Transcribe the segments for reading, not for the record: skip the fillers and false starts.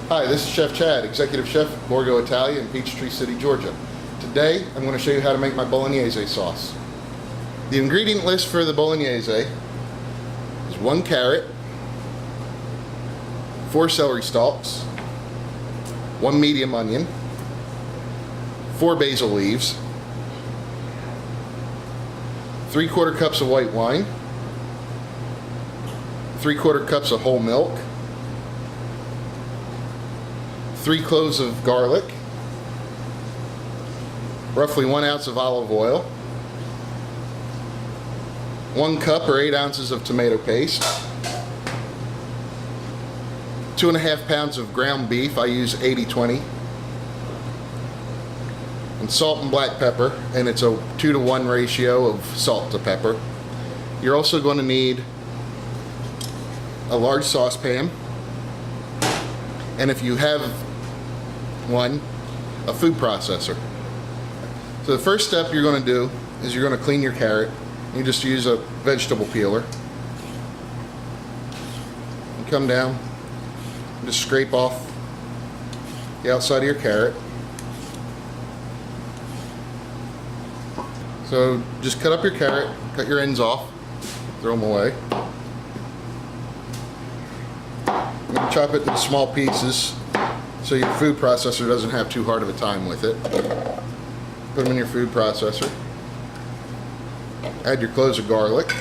Hi, this is Chef Chad, Executive Chef at Borgo Italia in Peachtree City, Georgia. Today, I'm going to show you how to make my Bolognese sauce. The ingredient list for the Bolognese is 1 carrot, 4 celery stalks, 1 medium onion, 4 basil leaves, 3/4 cups of white wine, 3/4 cups of whole milk, 3 cloves of garlic, roughly 1 ounce of olive oil, 1 cup or 8 ounces of tomato paste, 2.5 pounds of ground beef. I use 80/20, and salt and black pepper, and it's a 2-to-1 ratio of salt to pepper. You're also going to need a large saucepan, and if you have one, a food processor. So the first step you're going to do is you're going to clean your carrot. You just use a vegetable peeler. You come down and just scrape off the outside of your carrot. So just cut up your carrot, cut your ends off, throw them away. And then chop it into small pieces so your food processor doesn't have too hard of a time with it. Put them in your food processor. Add your cloves of garlic.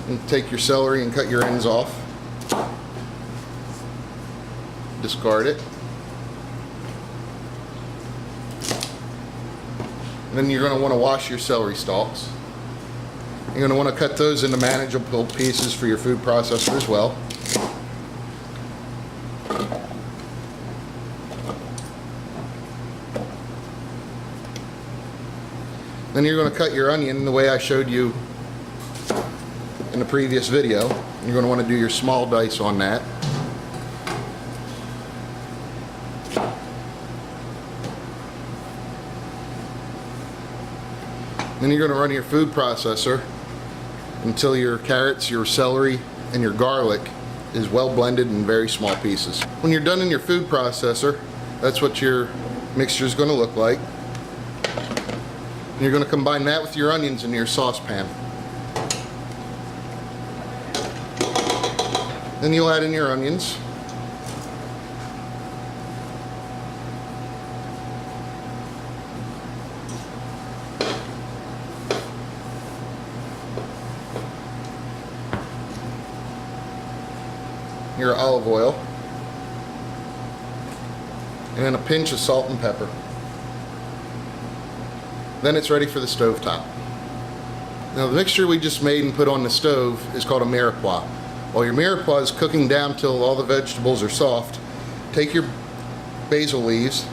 And take your celery and cut your ends off. Discard it. Then you're going to want to wash your celery stalks. You're going to want to cut those into manageable pieces for your food processor as well. Then you're going to cut your onion the way I showed you in the previous video. You're going to want to do your small dice on that. Then you're going to run your food processor until your carrots, your celery, and your garlic is well blended in very small pieces. When you're done in your food processor, that's what your mixture is going to look like. And you're going to combine that with your onions in your saucepan. Then you'll add in your onions. Your olive oil, and then a pinch of salt and pepper. Then it's ready for the stove top. Now the mixture we just made and put on the stove is called a mirepoix. While your mirepoix is cooking down till all the vegetables are soft, take your basil leaves,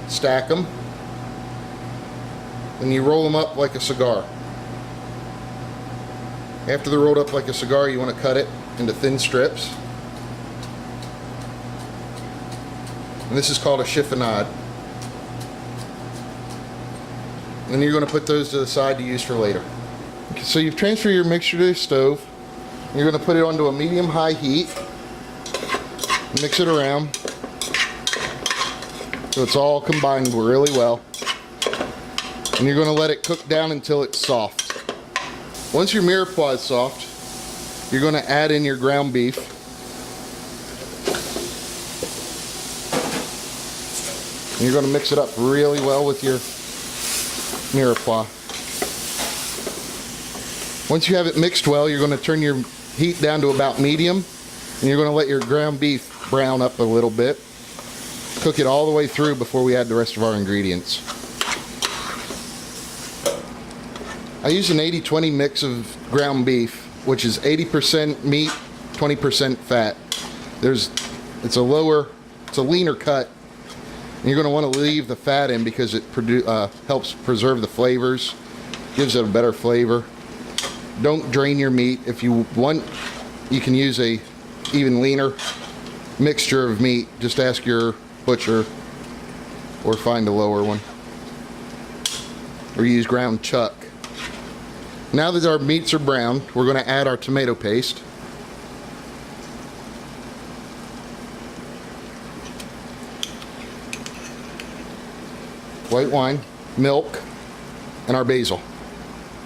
stack them, and you roll them up like a cigar. After they're rolled up like a cigar, you want to cut it into thin strips. And this is called a chiffonade. And you're going to put those to the side to use for later. Okay, so you've transferred your mixture to the stove. You're going to put it onto a medium-high heat. Mix it around so it's all combined really well. And you're going to let it cook down until it's soft. Once your mirepoix is soft, you're going to add in your ground beef. And you're going to mix it up really well with your mirepoix. Once you have it mixed well, you're going to turn your heat down to about medium, and you're going to let your ground beef brown up a little bit. Cook it all the way through before we add the rest of our ingredients. I use an 80/20 mix of ground beef, which is 80% meat, 20% fat. It's a leaner cut. And you're going to want to leave the fat in because it helps preserve the flavors, gives it a better flavor. Don't drain your meat. If you want, you can use a even leaner mixture of meat. Just ask your butcher or find a lower one. Or use ground chuck. Now that our meats are brown, we're going to add our tomato paste. white wine, milk, and our basil.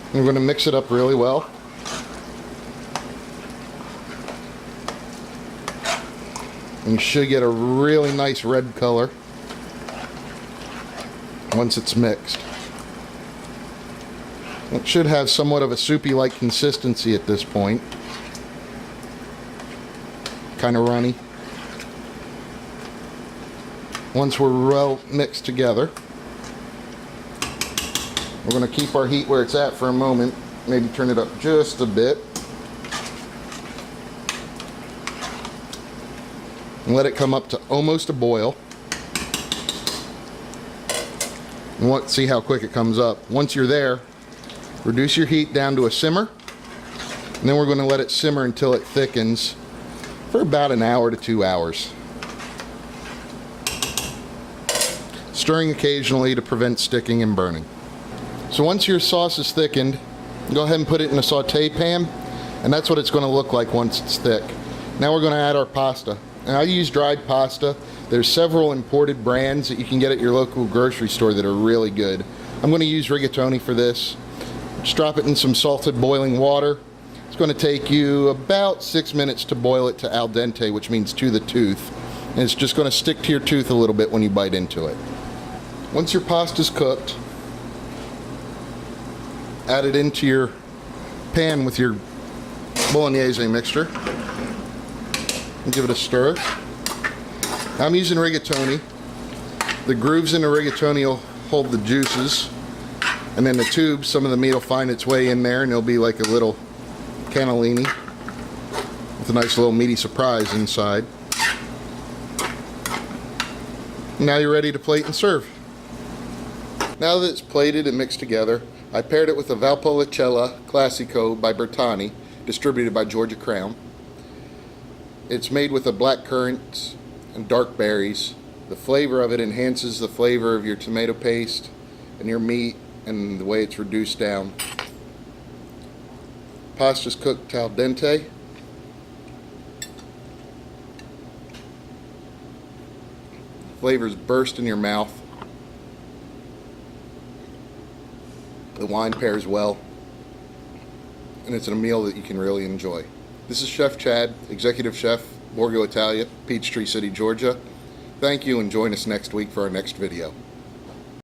And we're going to mix it up really well. And you should get a really nice red color once it's mixed. It should have somewhat of a soupy-like consistency at this point. Kind of runny. Once we're well mixed together, we're going to keep our heat where it's at for a moment. Maybe turn it up just a bit. And let it come up to almost a boil. And see how quick it comes up. Once you're there, reduce your heat down to a simmer. And then we're going to let it simmer until it thickens for about an hour to 2 hours. Stirring occasionally to prevent sticking and burning. So once your sauce is thickened, go ahead and put it in a saute pan, and that's what it's going to look like once it's thick. Now we're going to add our pasta. And I use dried pasta. There's several imported brands that you can get at your local grocery store that are really good. I'm going to use rigatoni for this. Just drop it in some salted boiling water. It's going to take you about 6 minutes to boil it to al dente, which means to the tooth. And it's just going to stick to your tooth a little bit when you bite into it. Once your pasta's cooked, add it into your pan with your bolognese mixture and give it a stir. I'm using rigatoni. The grooves in the rigatoni will hold the juices, and then the tubes, some of the meat will find its way in there, and it'll be like a little cannellini with a nice little meaty surprise inside. Now you're ready to plate and serve. Now that it's plated and mixed together, I paired it with a Valpolicella Classico by Bertani, distributed by Georgia Crown. It's made with a black currant and dark berries. The flavor of it enhances the flavor of your tomato paste and your meat and the way it's reduced down. Pasta's cooked al dente. Flavors burst in your mouth. The wine pairs well, and it's a meal that you can really enjoy. This is Chef Chad, Executive Chef, Borgo Italia, Peachtree City, Georgia. Thank you, and join us next week for our next video.